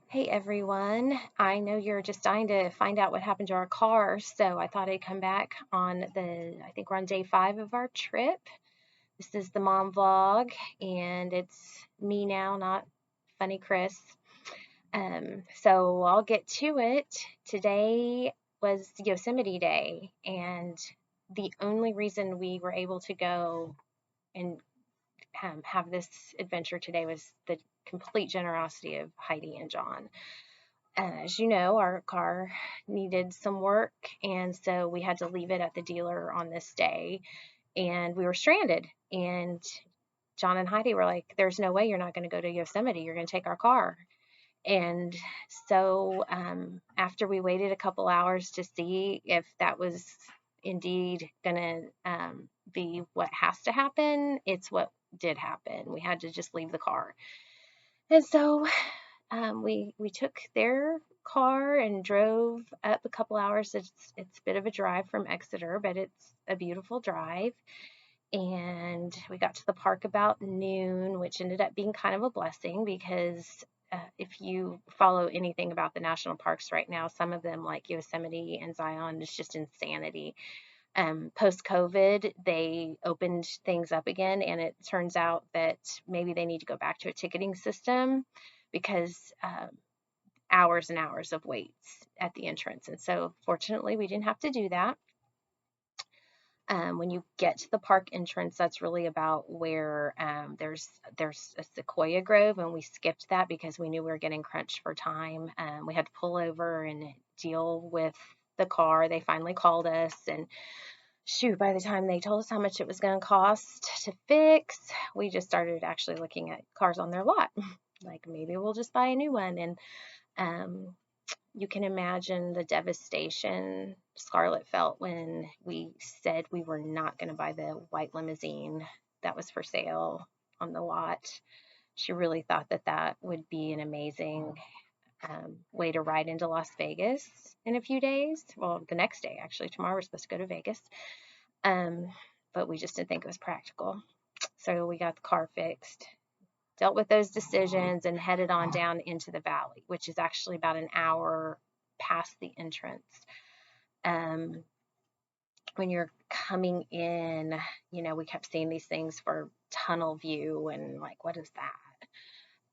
Hey everyone, I know you're just dying to find out what happened to our car, so I thought I'd come back I think we're on day 5 of our trip. This is the mom vlog, and it's me now, not funny Chris. So I'll get to it. Today was Yosemite Day, and the only reason we were able to go and have this adventure today was the complete generosity of Heidi and John. As you know, our car needed some work, and so we had to leave it at the dealer on this day, and we were stranded. And John and Heidi were like, "There's no way you're not going to go to Yosemite. You're going to take our car." And so, after we waited a couple hours to see if that was indeed going to be what has to happen, it's what did happen. We had to just leave the car. And so we took their car and drove up a couple hours. It's a bit of a drive from Exeter, but it's a beautiful drive. And we got to the park about noon, which ended up being kind of a blessing because if you follow anything about the national parks right now, some of them like Yosemite and Zion is just insanity. Post COVID, they opened things up again, and it turns out that maybe they need to go back to a ticketing system because hours and hours of waits at the entrance. And so, fortunately, we didn't have to do that. When you get to the park entrance, that's really about where there's a sequoia grove, and we skipped that because we knew we were getting crunched for time. We had to pull over and deal with the car. They finally called us, and shoot, by the time they told us how much it was going to cost to fix, we just started actually looking at cars on their lot. Like maybe we'll just buy a new one. And um, you can imagine the devastation Scarlett felt when we said we were not going to buy the white limousine that was for sale on the lot. She really thought that that would be an amazing way to ride into Las Vegas in a few days. Well, the next day, actually. Tomorrow we're supposed to go to Vegas. Um, but we just didn't think it was practical. So we got the car fixed, dealt with those decisions, and headed on down into the valley, which is actually about an hour past the entrance. Um, when you're coming in, we kept seeing these things for tunnel view and like, what is that?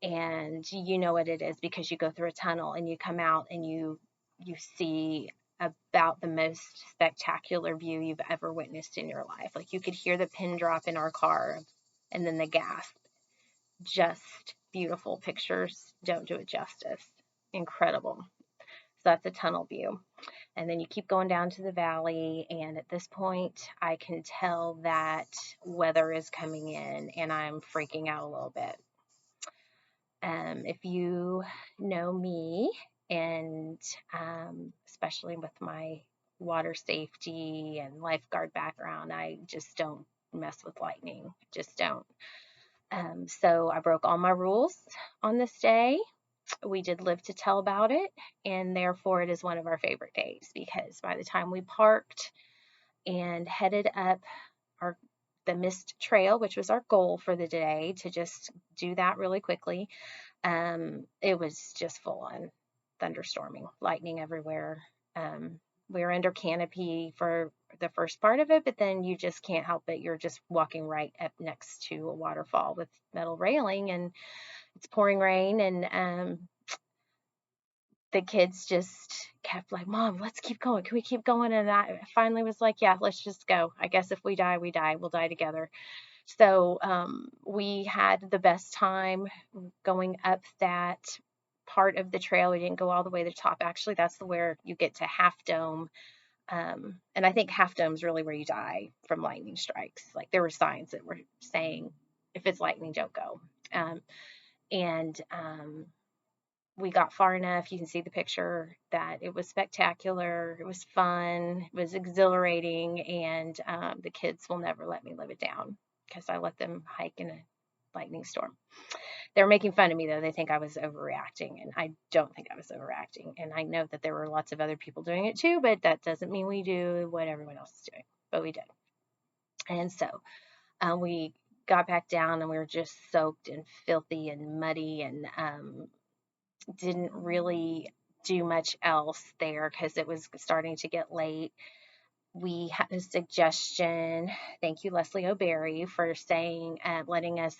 And you know what it is because you go through a tunnel and you come out and you see about the most spectacular view you've ever witnessed in your life. Like you could hear the pin drop in our car and then the gasp. Just beautiful pictures don't do it justice. Incredible. So that's a tunnel view. And then you keep going down to the valley, and at this point, I can tell that weather is coming in, and I'm freaking out a little bit. If you know me, and especially with my water safety and lifeguard background, I just don't mess with lightning. Just don't. So I broke all my rules on this day. We did live to tell about it, and therefore it is one of our favorite days because by the time we parked and headed up our the mist trail, which was our goal for the day, to just do that really quickly, it was just full on thunderstorming, lightning everywhere. We were under canopy for the first part of it, but then you just can't help it. You're just walking right up next to a waterfall with metal railing, and it's pouring rain, and the kids just kept like, "Mom, let's keep going. Can we keep going?" And I finally was like, "Yeah, let's just go. I guess if we die, we die. We'll die together." So we had the best time going up that part of the trail. We didn't go all the way to the top. Actually, that's where you get to Half Dome. And I think Half Dome is really where you die from lightning strikes. Like there were signs that were saying, if it's lightning, don't go. Um, and we got far enough. You can see the picture that it was spectacular. It was fun. It was exhilarating. And the kids will never let me live it down because I let them hike in a lightning storm. They're making fun of me though. They think I was overreacting, and I don't think I was overreacting. And I know that there were lots of other people doing it too, but that doesn't mean we do what everyone else is doing. But we did. And so we got back down, and we were just soaked and filthy and muddy, and didn't really do much else there because it was starting to get late. We had a suggestion. Thank you, Leslie O'Berry, for saying, letting us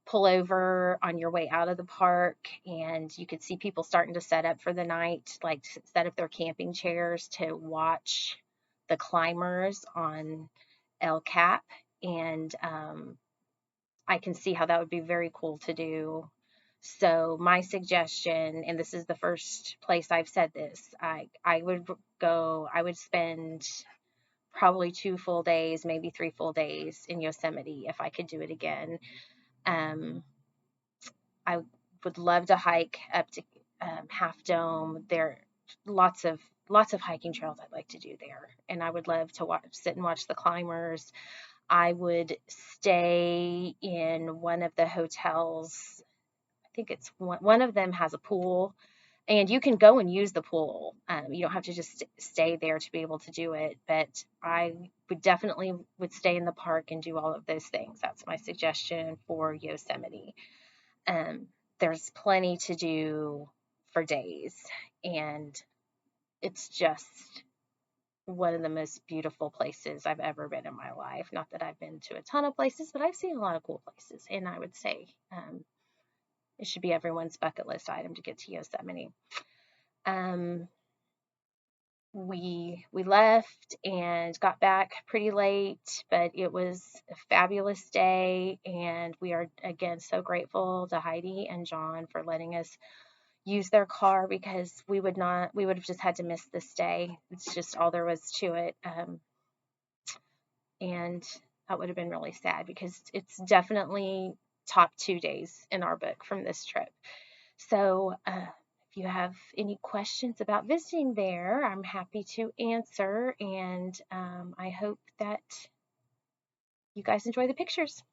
pull over on your way out of the park, and you could see people starting to set up for the night, like set up their camping chairs to watch the climbers on El Cap. And I can see how that would be very cool to do. So my suggestion, and this is the first place I've said this, I would go, I would spend probably 2 full days, maybe 3 full days in Yosemite if I could do it again. Um, I would love to hike up to Half Dome. There lots of hiking trails I'd like to do there, and I would love to sit and watch the climbers. I would stay in one of the hotels. I think it's one of them has a pool, and you can go and use the pool. You don't have to just stay there to be able to do it, but I would definitely would stay in the park and do all of those things. That's my suggestion for Yosemite. Um, there's plenty to do for days, and it's just one of the most beautiful places I've ever been in my life. Not that I've been to a ton of places, but I've seen a lot of cool places, and I would say it should be everyone's bucket list item to get to Yosemite. Um, we left and got back pretty late, but it was a fabulous day, and we are again so grateful to Heidi and John for letting us use their car, because we would have just had to miss this day. It's just all there was to it. And that would have been really sad, because it's definitely top 2 days in our book from this trip. So if you have any questions about visiting there, I'm happy to answer, and I hope that you guys enjoy the pictures.